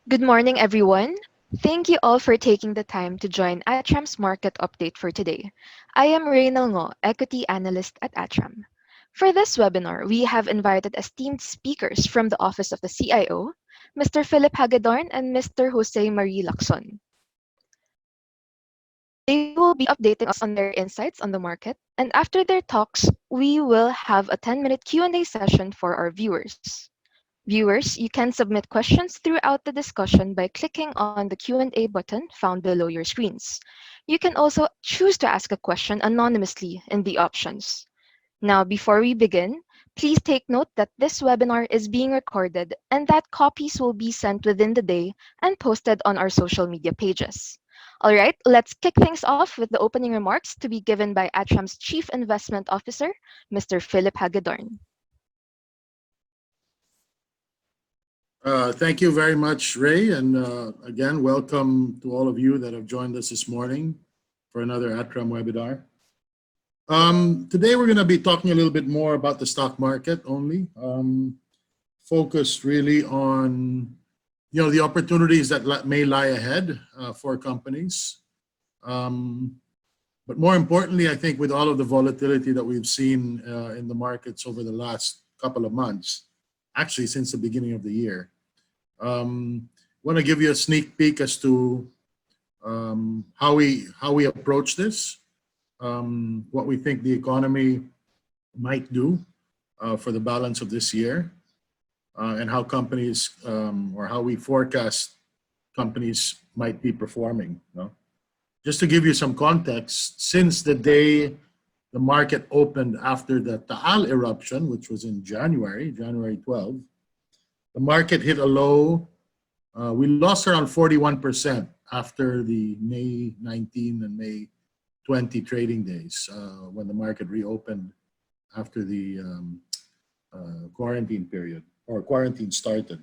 Good morning, everyone. Thank you all for taking the time to join ATRAM's market update for today. I am Reynal Ngo, Equity Analyst at ATRAM. For this webinar, we have invited esteemed speakers from the Office of the CIO, Mr. Philip Hagedorn and Mr. Jose Marie Lacson. They will be updating us on their insights on the market, and after their talks, we will have a 10-minute Q&A session for our viewers. Viewers, you can submit questions throughout the discussion by clicking on the Q&A button found below your screens. You can also choose to ask a question anonymously in the options. Now, before we begin, please take note that this webinar is being recorded and that copies will be sent within the day and posted on our social media pages. All right, let's kick things off with the opening remarks to be given by ATRAM's Chief Investment Officer, Mr. Philip Hagedorn. Thank you very much, Ray, and again, welcome to all of you that have joined us this morning for another ATRAM webinar. Today, we're going to be talking a little bit more about the stock market only, focused really on the opportunities that may lie ahead for companies. But more importantly, I think with all of the volatility that we've seen in the markets over the last couple of months, actually since the beginning of the year, want to give you a sneak peek as to how we approach this, what we think the economy might do for the balance of this year, and how companies or how we forecast companies might be performing. Just to give you some context, since the day the market opened after the Taal eruption, which was in January 12, the market hit a low. We lost around 41% after the May 19 and May 20 trading days when the market reopened after the quarantine period or quarantine started.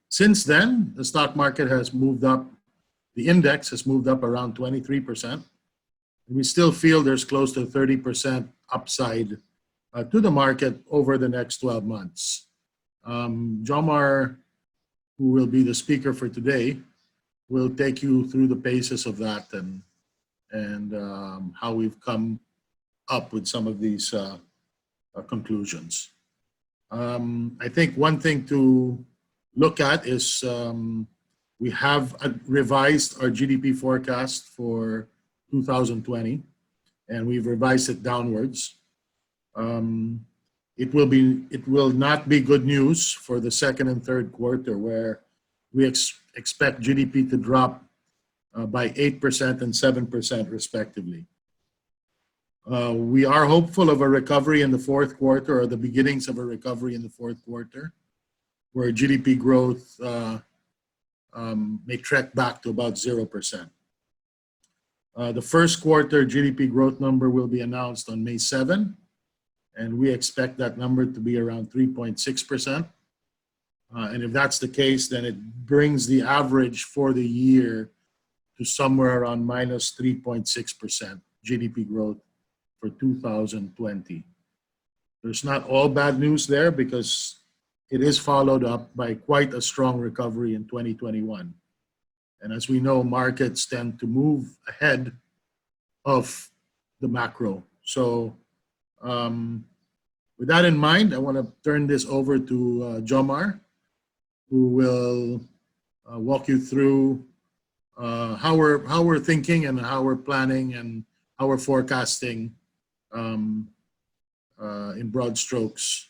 Since then, the stock market has moved up. The index has moved up around 23%. We still feel there's close to 30% upside to the market over the next 12 months. Jomar, who will be the speaker for today, will take you through the basis of that and how we've come up with some of these conclusions. I think one thing to look at is we have revised our GDP forecast for 2020, and we've revised it downwards. It will not be good news for the second and third quarter, where we expect GDP to drop by 8% and 7% respectively. We are hopeful of a recovery in the fourth quarter, or the beginnings of a recovery in the fourth quarter, where GDP growth may trek back to about 0%. The first quarter GDP growth number will be announced on May 7, and we expect that number to be around 3.6%. And if that's the case, then it brings the average for the year to somewhere around minus 3.6% GDP growth for 2020. There's not all bad news there, because it is followed up by quite a strong recovery in 2021. And as we know, markets tend to move ahead of the macro. So with that in mind, I want to turn this over to Jomar, who will walk you through how we're thinking and how we're planning and how we're forecasting in broad strokes.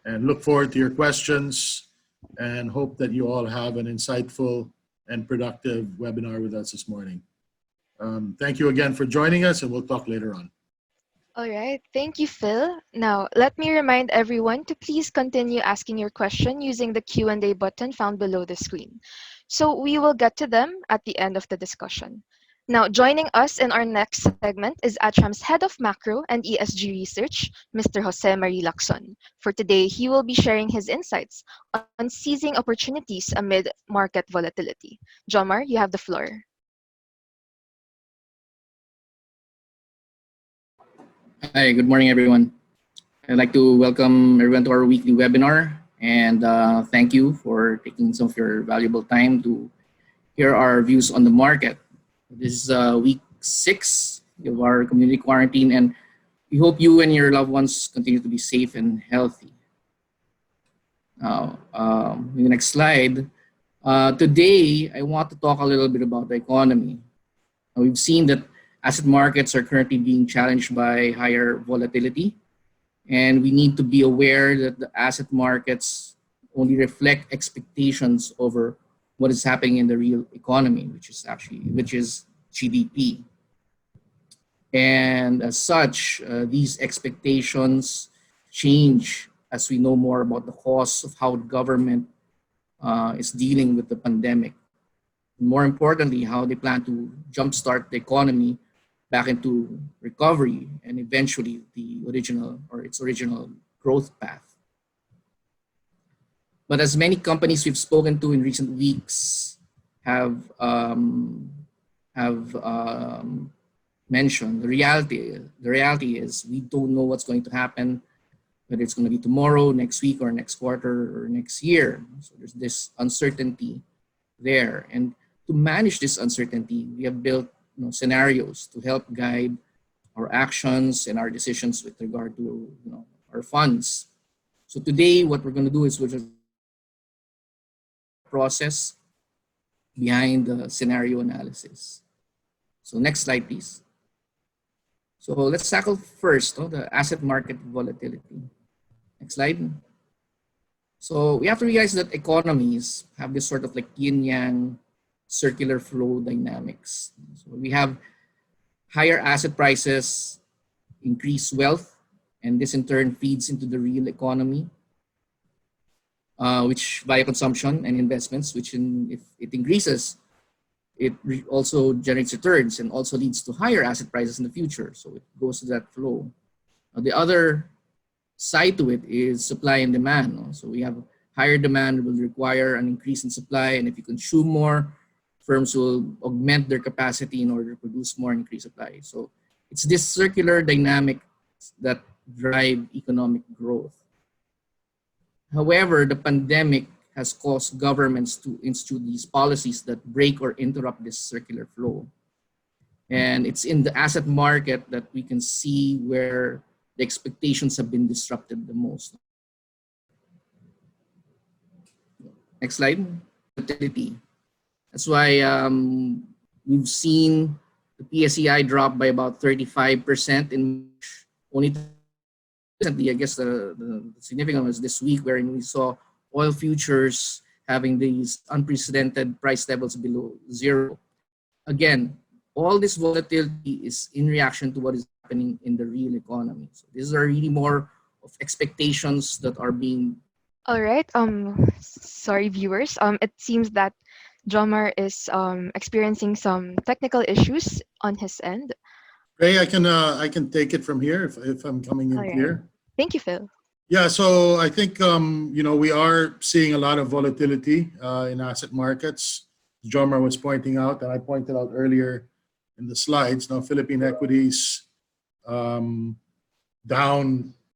And look forward to your questions and hope that you all have an insightful and productive webinar with us this morning. Thank you again for joining us, and we'll talk later on. All right, thank you, Phil. Now, let me remind everyone to please continue asking your question using the Q&A button found below the screen. So we will get to them at the end of the discussion. Now, joining us in our next segment is ATRAM's Head of Macro and ESG Research, Mr. Jose Marie Lacson. For today, he will be sharing his insights on seizing opportunities amid market volatility. Jomar, you have the floor. Hi, good morning, everyone. I'd like to welcome everyone to our weekly webinar And thank you for taking some of your valuable time to hear our views on the market. This is week 6 of our community quarantine, and we hope you and your loved ones continue to be safe and healthy. Now, in the next slide, today I want to talk a little bit about the economy. We've seen that asset markets are currently being challenged by higher volatility, and we need to be aware that the asset markets only reflect expectations over what is happening in the real economy, which is GDP. And as such, these expectations change as we know more about the cause of how the government is dealing with the pandemic. More importantly, how they plan to jumpstart the economy back into recovery and eventually its original growth path. But as many companies we've spoken to in recent weeks have mentioned, the reality is we don't know what's going to happen, whether it's going to be tomorrow, next week, or next quarter, or next year. So there's this uncertainty there, and to manage this uncertainty, we have built scenarios to help guide our actions and our decisions with regard to our funds. So today, what we're going to do is we're just process behind the scenario analysis. So next slide, please. So let's tackle first the asset market volatility. Next slide. So we have to realize that economies have this sort of like yin-yang circular flow dynamics. So we have higher asset prices, increased wealth, and this in turn feeds into the real economy, which via consumption and investments, if it increases, it also generates returns and also leads to higher asset prices in the future. So it goes to that flow. The other side to it is supply and demand. So we have higher demand will require an increase in supply, and if you consume more, firms will augment their capacity in order to produce more and increase supply. So it's this circular dynamic that drive economic growth. However, the pandemic has caused governments to institute these policies that break or interrupt this circular flow. And it's in the asset market that we can see where the expectations have been disrupted the most. Next slide. Volatility. That's why we've seen the PSEI drop by about 35% in March. Only recently, I guess the significant was this week, wherein we saw oil futures having these unprecedented price levels below zero. Again, all this volatility is in reaction to what is happening in the real economy. So these are really more of expectations that are being. All right. Sorry, viewers. It seems that Jomar is experiencing some technical issues on his end. Ray, I can take it from here if I'm coming All in right. clear. Thank you, Phil. Yeah, so I think we are seeing a lot of volatility in asset markets. Jomar was pointing out, and I pointed out earlier in the slides. Now, Philippine equities down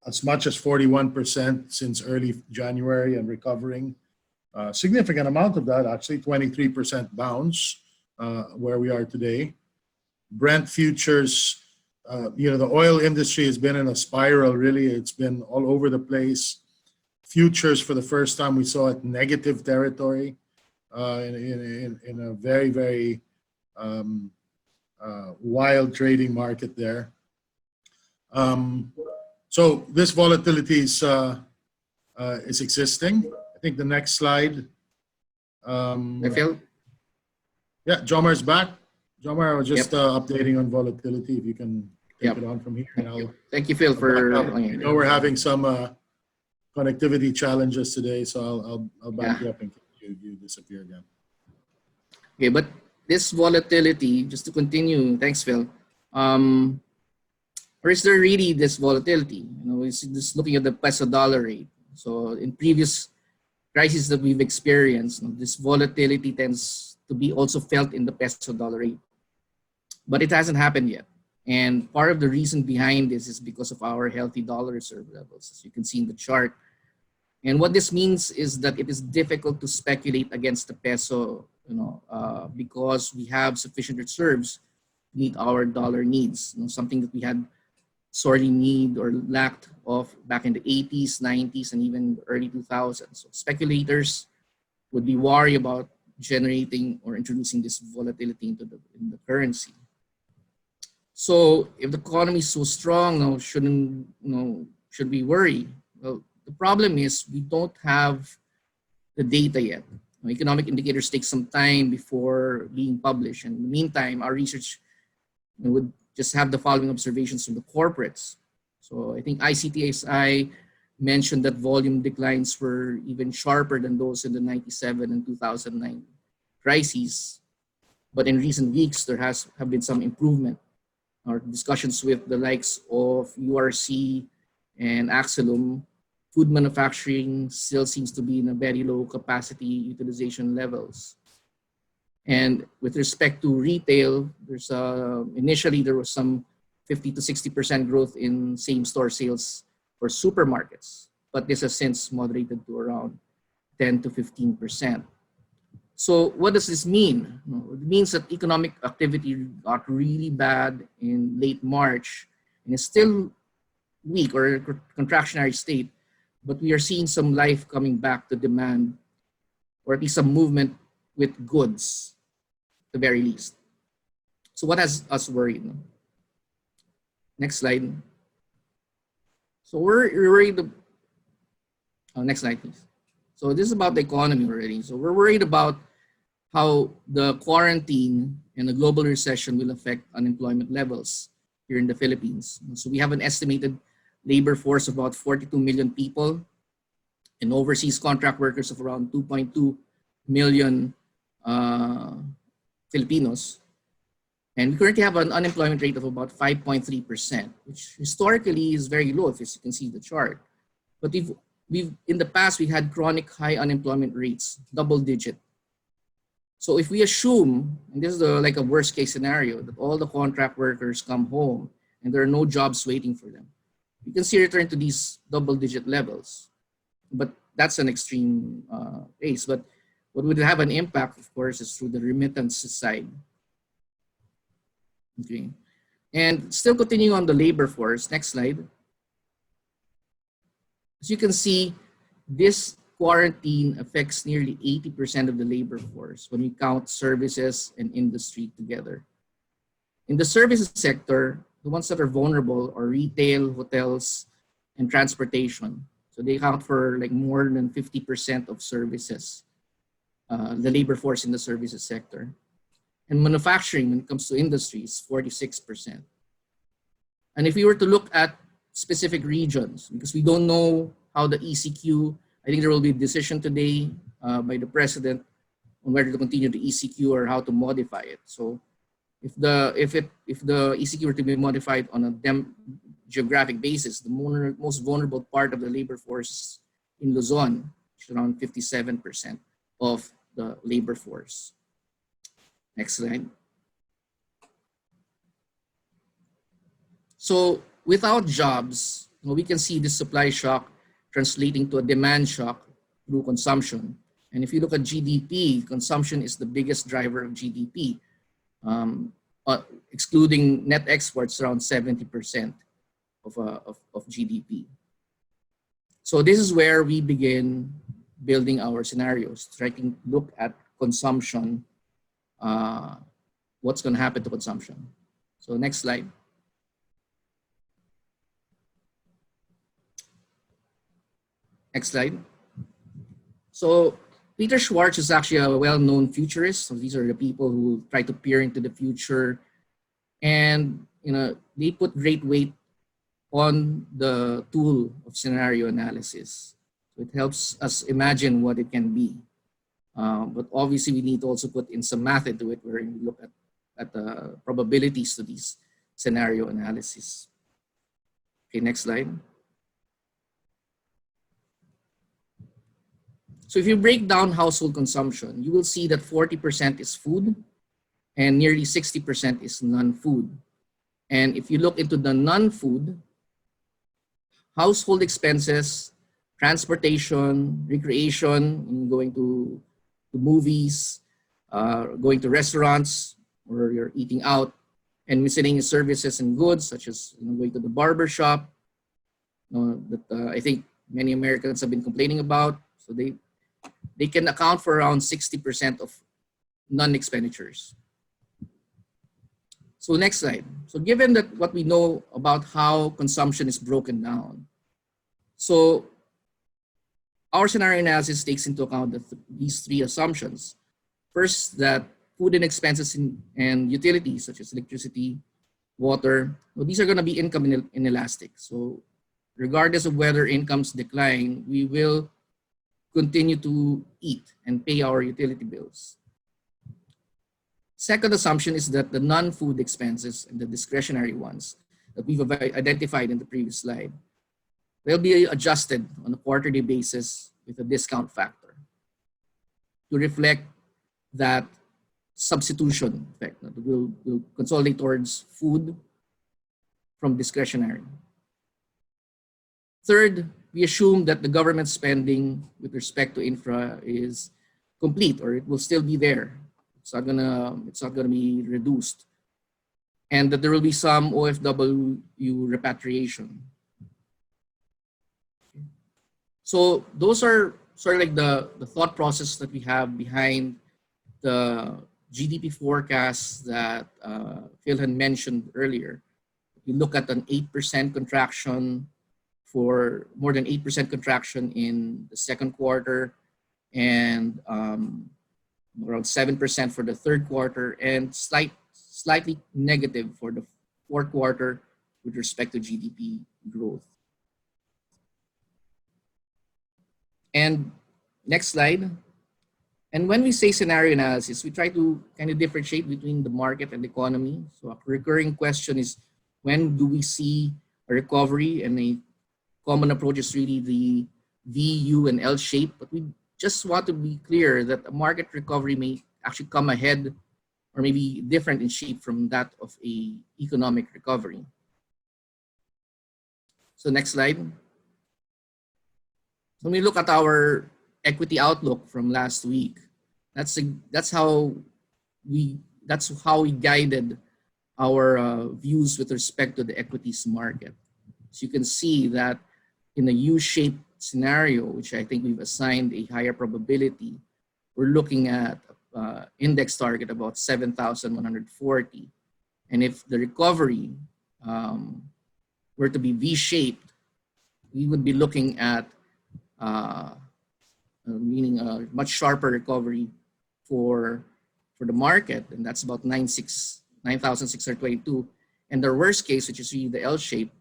as much as 41% since early January and recovering. Significant amount of that, actually, 23% bounce where we are today. Brent futures, the oil industry has been in a spiral, really. It's been all over the place. Futures, for the first time, we saw it negative territory in a very, very wild trading market there. So this volatility is existing. I think the next slide. I feel. Yeah, Jomar's back. Jomar, I was just updating on volatility. If you can take it on from here. Thank you, Phil, for. I know we're having some connectivity challenges today, so I'll back you up in case you disappear again. Okay, but this volatility, just to continue, thanks, Phil. Or is there really this volatility? It's just looking at the peso dollar rate. So in previous crises that we've experienced, this volatility tends to be also felt in the peso dollar rate. But it hasn't happened yet. And part of the reason behind this is because of our healthy dollar reserve levels. As you can see in the chart, And what this means is that it is difficult to speculate against the peso, because we have sufficient reserves to meet our dollar needs. Something that we had sorely need or lacked of back in the 80s, 90s, and even the early 2000s. So speculators would be worried about generating or introducing this volatility in the currency. So if the economy is so strong, should we worry? Well, the problem is we don't have the data yet. Economic indicators take some time before being published. And in the meantime, our research would just have the following observations from the corporates. So I think ICTSI mentioned that volume declines were even sharper than those in the 97 and 2009 crises. But in recent weeks, there have been some improvement. Our discussions with the likes of URC and Axelum, food manufacturing still seems to be in a very low capacity utilization levels. And with respect to retail, initially there was some 50 to 60% growth in same-store sales for supermarkets, but this has since moderated to around 10 to 15%. So what does this mean? It means that economic activity got really bad in late March and is still weak or contractionary state, but we are seeing some life coming back to demand, or at least some movement with goods, at the very least. So what has us worried? Next slide. So we're worried. Next slide, please. So this is about the economy already. So we're worried about how the quarantine and the global recession will affect unemployment levels here in the Philippines. So we have an estimated labor force of about 42 million people and overseas contract workers of around 2.2 million Filipinos. And we currently have an unemployment rate of about 5.3%, which historically is very low, if you can see the chart. But we've in the past, we had chronic high unemployment rates, double digit. So if we assume, and this is like a worst case scenario, that all the contract workers come home and there are no jobs waiting for them, you can see a return to these double digit levels. But that's an extreme case. But what would have an impact, of course, is through the remittance side. Okay. And still continuing on the labor force, next slide. As you can see, this quarantine affects nearly 80% of the labor force when we count services and industry together. In the services sector, the ones that are vulnerable are retail, hotels, and transportation. So they account for like more than 50% of services, the labor force in the services sector. And manufacturing, when it comes to industries, 46%. And if we were to look at specific regions, because we don't know how the ECQ, I think there will be a decision today by the president on whether to continue the ECQ or how to modify it. So if the ECQ were to be modified on a geographic basis, the most vulnerable part of the labor force in Luzon, which is around 57% of the labor force. Next slide. So without jobs, we can see this supply shock translating to a demand shock through consumption. And if you look at GDP, consumption is the biggest driver of GDP, excluding net exports, around 70% of GDP. So this is where we begin building our scenarios, trying to look at consumption, what's going to happen to consumption. So next slide. Next slide. So Peter Schwartz is actually a well-known futurist. So these are the people who try to peer into the future, and they put great weight on the tool of scenario analysis. So it helps us imagine what it can be. But obviously, we need to also put in some math into it, where we look at the probabilities to these scenario analysis. Okay, next slide. So if you break down household consumption, you will see that 40% is food and nearly 60% is non-food. And if you look into the non-food, household expenses transportation, recreation, going to movies, going to restaurants, or you're eating out, and miscellaneous services and goods such as going to the barber shop, that I think many Americans have been complaining about. So they can account for around 60% of non-expenditures. So next slide. So given that what we know about how consumption is broken down, so our scenario analysis takes into account these three assumptions. First, that food and expenses and utilities such as electricity, water, well, these are going to be income inelastic. So regardless of whether incomes decline, we will continue to eat and pay our utility bills. Second assumption is that the non-food expenses and the discretionary ones that we've identified in the previous slide, they'll be adjusted on a quarterly basis with a discount factor to reflect that substitution effect that will consolidate towards food from discretionary. Third, we assume that the government spending with respect to infra is complete, or it will still be there. It's not gonna be reduced, and that there will be some OFW repatriation. So those are sort of like the thought process that we have behind the GDP forecast that Phil had mentioned earlier. You look at an 8% contraction, for more than 8% contraction in the second quarter, and around 7% for the third quarter, and slightly negative for the fourth quarter with respect to GDP growth. And next slide. And when we say scenario analysis, we try to kind of differentiate between the market and the economy. So a recurring question is, when do we see a recovery? And a common approach is really the V, U, and L shape. But we just want to be clear that a market recovery may actually come ahead or maybe different in shape from that of a economic recovery. So next slide. So when we look at our equity outlook from last week, that's how we guided our views with respect to the equities market. So you can see that in a U-shaped scenario, which I think we've assigned a higher probability, we're looking at index target about 7,140. And if the recovery were to be V-shaped, we would be looking at meaning a much sharper recovery for the market, and that's about 9,622. And the worst case, which is really the L shape,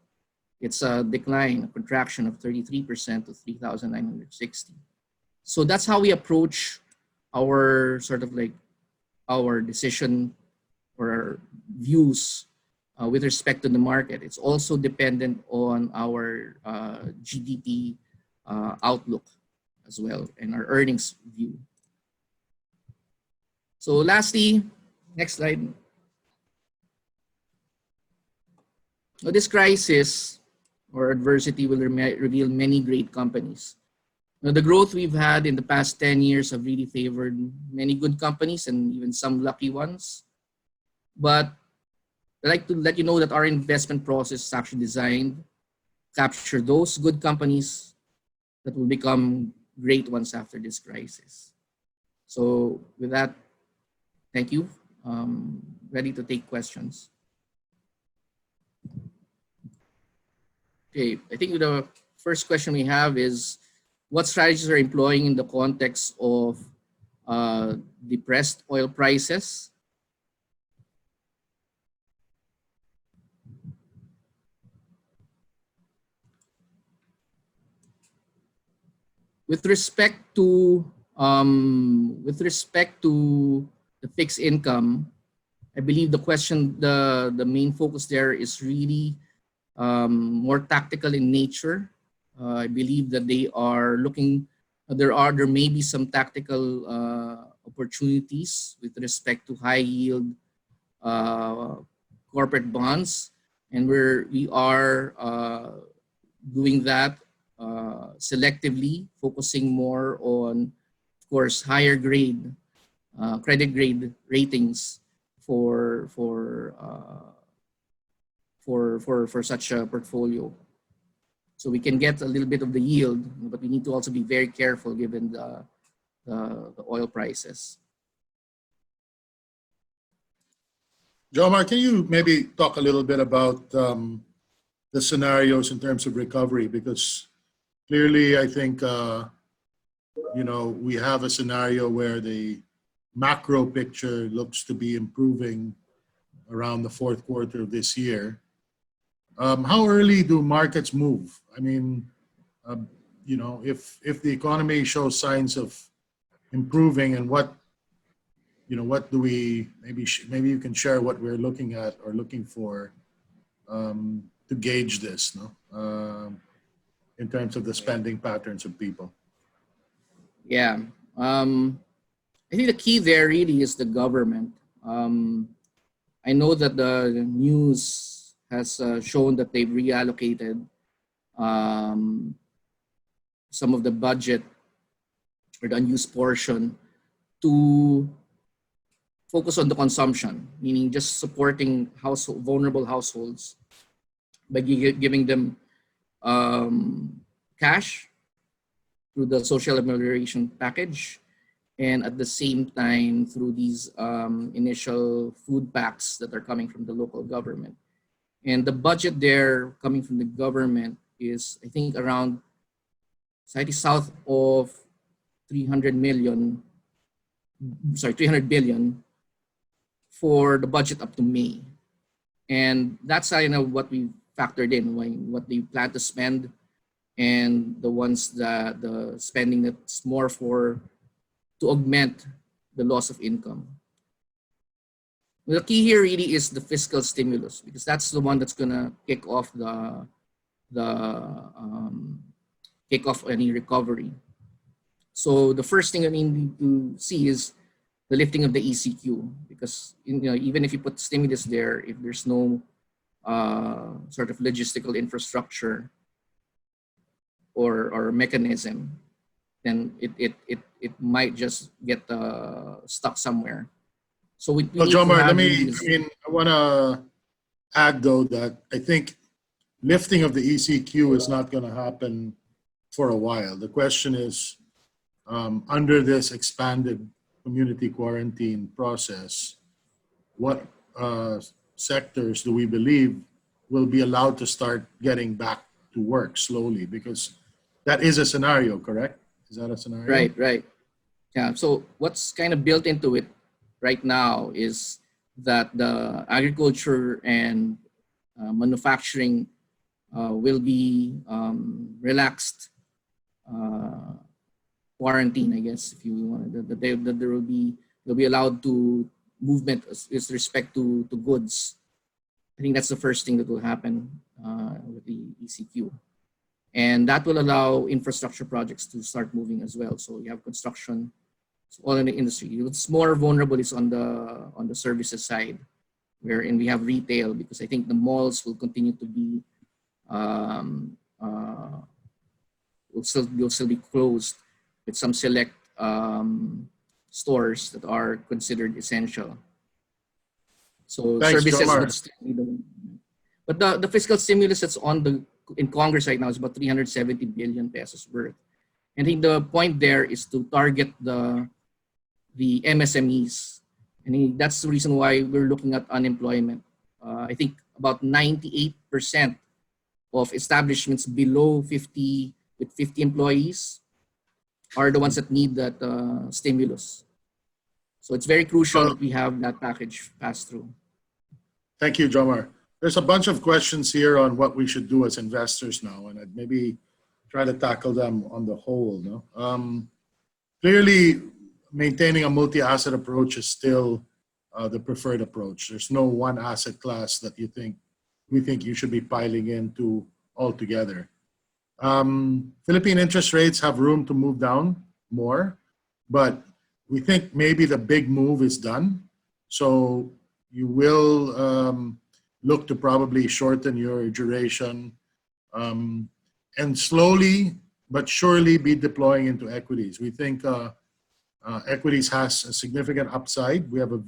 it's a decline, a contraction of 33% to 3,960. So that's how we approach our sort of like our decision or our views with respect to the market. It's also dependent on our GDP outlook as well, and our earnings view. So lastly, next slide. Now, this crisis or adversity will reveal many great companies. Now, the growth we've had in the past 10 years have really favored many good companies and even some lucky ones. But I'd like to let you know that our investment process is actually designed to capture those good companies that will become great ones after this crisis. So with that, thank you. Ready to take questions. Okay, I think the first question we have is, what strategies are employing in the context of depressed oil prices? With respect to the fixed income, I believe the main focus there is really more tactical in nature. I believe that they are looking. There may be some tactical opportunities with respect to high yield corporate bonds, and we are doing that selectively, focusing more on, of course, higher grade credit grade ratings for such a portfolio. So we can get a little bit of the yield, but we need to also be very careful given the oil prices. Jomar, can you maybe talk a little bit about the scenarios in terms of recovery? Because clearly, I think we have a scenario where the macro picture looks to be improving around the fourth quarter of this year. How early do markets move? I mean, if the economy shows signs of improving, and what do we maybe you can share what we're looking at or looking for to gauge this, no? In terms of the spending patterns of people. Yeah, I think the key there really is the government. I know that the news has shown that they've reallocated some of the budget or the unused portion to focus on the consumption, meaning just supporting vulnerable households by giving them cash through the social amelioration package, and at the same time through these initial food packs that are coming from the local government. And the budget there coming from the government is, I think, around slightly south of 300 billion for the budget up to May. And that's kind of what we factored in, what they plan to spend, and the ones that the spending that's more to augment the loss of income. The key here really is the fiscal stimulus, because that's the one that's gonna kick off kick off any recovery. So the first thing I need to see is the lifting of the ECQ, because even if you put stimulus there, if there's no sort of logistical infrastructure or mechanism, then it might just get stuck somewhere. So we Well, need to Jomar, have I want to add though that I think lifting of the ECQ is not going to happen for a while. The question is, under this expanded community quarantine process, what sectors do we believe will be allowed to start getting back to work slowly? Because that is a scenario, correct? Is that a scenario? Right. Yeah. So what's kind of built into it right now is that the agriculture and manufacturing will be relaxed quarantine, I guess, if you want. That they'll be allowed to movement with respect to goods. I think that's the first thing that will happen with the ECQ. And that will allow infrastructure projects to start moving as well. So you have construction, all in the industry. What's more vulnerable is on the services side, wherein we have retail, because I think the malls will continue to be will still be closed, with some select stores that are considered essential. So Thanks, services Jomar. would still be but the fiscal stimulus that's in Congress right now is about 370 billion pesos worth. And I think the point there is to target the MSMEs. And that's the reason why we're looking at unemployment. I think about 98% of establishments below 50 with 50 employees are the ones that need that stimulus. So it's very crucial that we have that package pass through. Thank you, Jomar. There's a bunch of questions here on what we should do as investors now, and I'd maybe try to tackle them on the whole. No? Clearly, maintaining a multi-asset approach is still the preferred approach. There's no one asset class that we think you should be piling into altogether. Philippine interest rates have room to move down more, but we think maybe the big move is done. So you will look to probably shorten your duration. and slowly but surely be deploying into equities. We think equities has a significant upside. We have a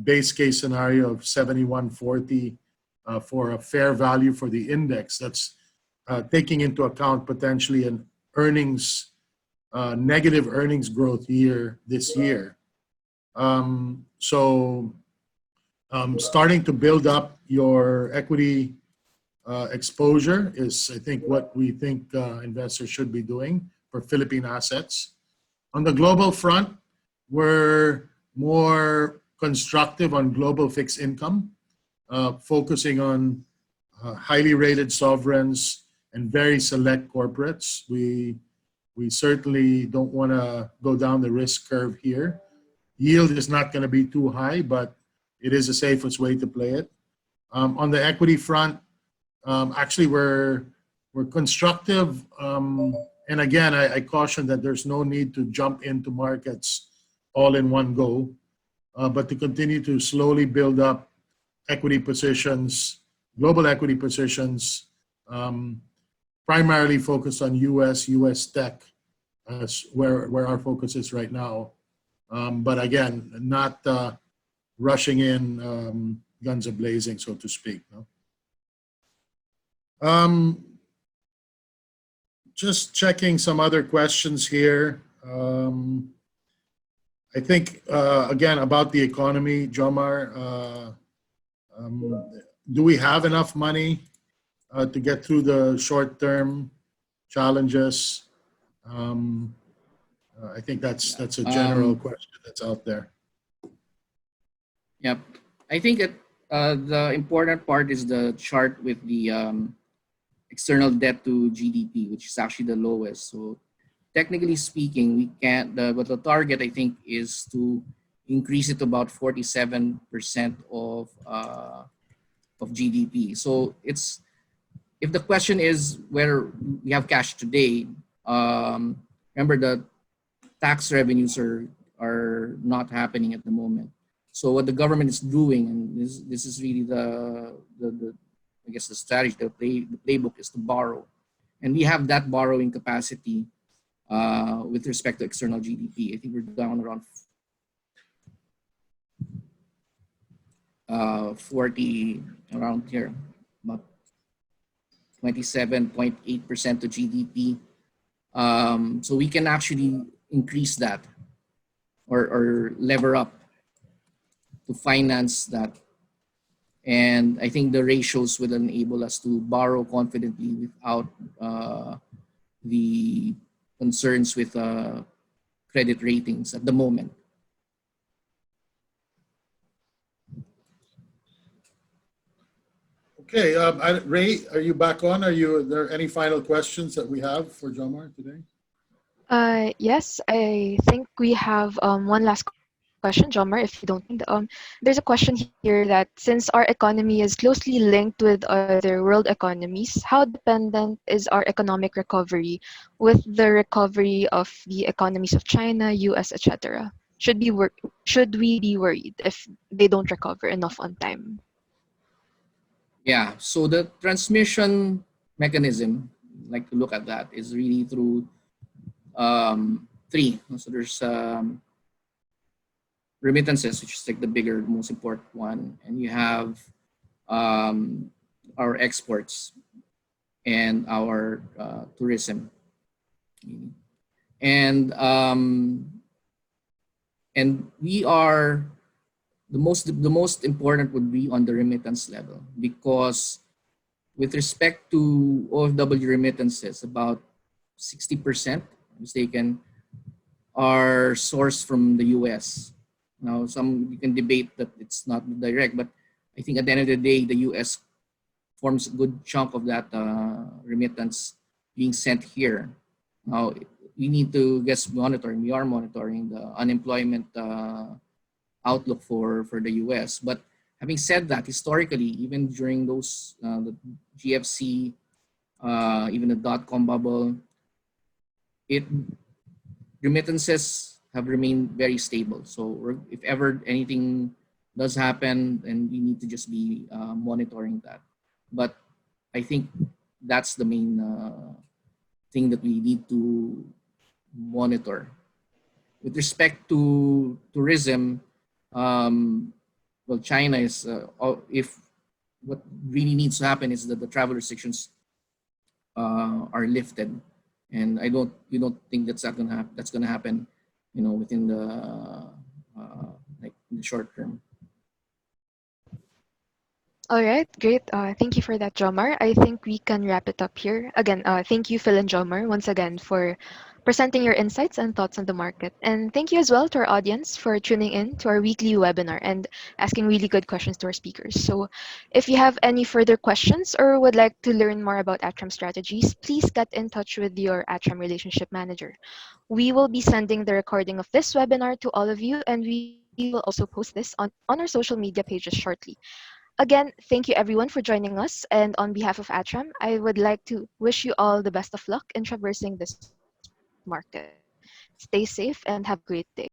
base case scenario of 71.40 for a fair value for the index. That's taking into account potentially an negative earnings growth year this year. Starting to build up your equity exposure is, I think, what we think investors should be doing for Philippine assets. On the global front, we're more constructive on global fixed income, focusing on highly rated sovereigns and very select corporates. We certainly don't want to go down the risk curve here. Yield is not going to be too high, but it is the safest way to play it. On the equity front, actually, we're constructive. And again, I caution that there's no need to jump into markets all in one go, but to continue to slowly build up equity positions, global equity positions, primarily focused on US tech, where our focus is right now. But again, not rushing in guns a-blazing, so to speak. No? Just checking some other questions here. I think, again, about the economy, Jomar, do we have enough money to get through the short-term challenges? I think that's a general question that's out there. Yep. I think the important part is the chart with the external debt to GDP, which is actually the lowest. So technically speaking, we can't, but the target, I think, is to increase it to about 47% of GDP. So it's, if the question is whether we have cash today, remember the tax revenues are not happening at the moment. So what the government is doing, and this is really the I guess the strategy, the playbook is to borrow, and we have that borrowing capacity with respect to external GDP. I think we're down around 40 around here, about 27.8% to GDP. So we can actually increase that or lever up to finance that. And I think the ratios will enable us to borrow confidently without the concerns with credit ratings at the moment. Okay, Ray, are you back on? Are there any final questions that we have for Jomar today? Yes, I think we have one last question, Jomar, if you don't mind. There's a question here that since our economy is closely linked with other world economies, how dependent is our economic recovery with the recovery of the economies of China, US, etc.? Should we be worried if they don't recover enough on time? Yeah, so the transmission mechanism, like to look at that, is really through three. So there's remittances, which is like the bigger, most important one, and you have our exports and our tourism, and we are the most important would be on the remittance level, because with respect to OFW remittances, about 60%, mistaken, are sourced from the US. Now, you can debate that it's not direct, but I think at the end of the day, the US forms a good chunk of that remittance being sent here. Now, we need to we are monitoring the unemployment outlook for the US. But having said that, historically, even during those, the GFC, even the dot-com bubble, remittances have remained very stable. So if ever anything does happen, then we need to just be monitoring that. But I think that's the main thing that we need to monitor. With respect to tourism, um, well, China is if what really needs to happen is that the travel restrictions are lifted, and I don't we don't think that's gonna happen, within the like in the short term. All right, great. Thank you for that, Jomar. I think we can wrap it up here. Again, thank you, Phil and Jomar, once again for presenting your insights and thoughts on the market. And thank you as well to our audience for tuning in to our weekly webinar and asking really good questions to our speakers. So, if you have any further questions or would like to learn more about ATRAM strategies, please get in touch with your ATRAM relationship manager. We will be sending the recording of this webinar to all of you, and we will also post this on our social media pages shortly. Again, thank you everyone for joining us. And on behalf of ATRAM, I would like to wish you all the best of luck in traversing this market. Stay safe and have a great day.